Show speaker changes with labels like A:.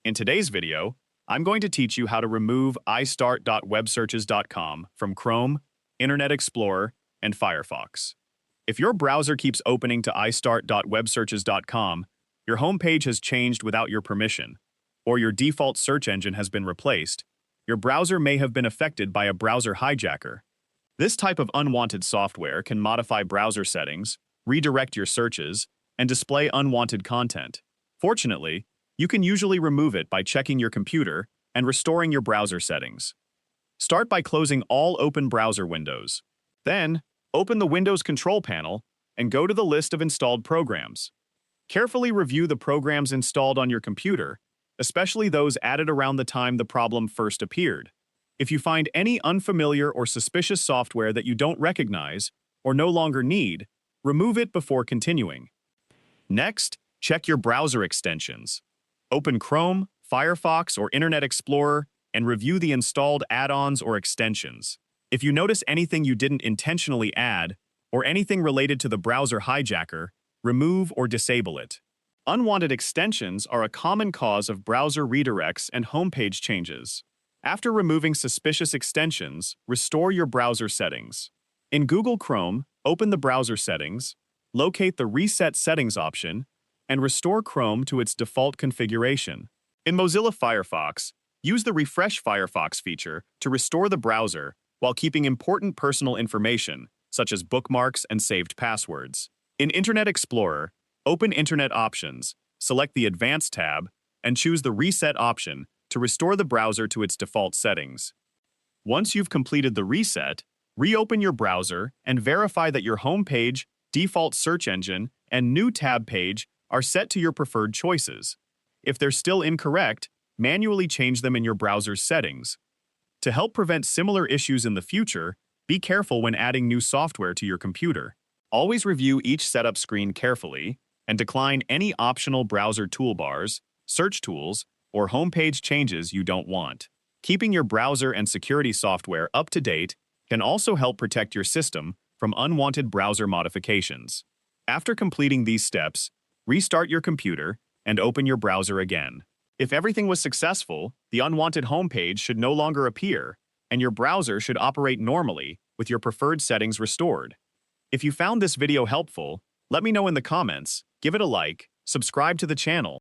A: In today's video, I'm going to teach you how to remove istart.websearches.com from Chrome, Internet Explorer, and Firefox. If your browser keeps opening to istart.websearches.com, your homepage has changed without your permission, or your default search engine has been replaced, your browser may have been affected by a browser hijacker. This type of unwanted software can modify browser settings, redirect your searches, and display unwanted content. Fortunately, you can usually remove it by checking your computer and restoring your browser settings. Start by closing all open browser windows. Then, open the Windows Control Panel and go to the list of installed programs. Carefully review the programs installed on your computer, especially those added around the time the problem first appeared. If you find any unfamiliar or suspicious software that you don't recognize or no longer need, remove it before continuing. Next, check your browser extensions. Open Chrome, Firefox, or Internet Explorer and review the installed add-ons or extensions. If you notice anything you didn't intentionally add or anything related to the browser hijacker, remove or disable it. Unwanted extensions are a common cause of browser redirects and homepage changes. After removing suspicious extensions, restore your browser settings. In Google Chrome, open the browser settings, locate the Reset Settings option, and restore Chrome to its default configuration. In Mozilla Firefox, use the Refresh Firefox feature to restore the browser while keeping important personal information, such as bookmarks and saved passwords. In Internet Explorer, open Internet Options, select the Advanced tab, and choose the Reset option to restore the browser to its default settings. Once you've completed the reset, reopen your browser and verify that your home page, default search engine, and new tab page are set to your preferred choices. If they're still incorrect, manually change them in your browser's settings. To help prevent similar issues in the future, be careful when adding new software to your computer. Always review each setup screen carefully and decline any optional browser toolbars, search tools, or homepage changes you don't want. Keeping your browser and security software up to date can also help protect your system from unwanted browser modifications. After completing these steps, restart your computer and open your browser again. If everything was successful, the unwanted homepage should no longer appear, and your browser should operate normally with your preferred settings restored. If you found this video helpful, let me know in the comments, give it a like, subscribe to the channel,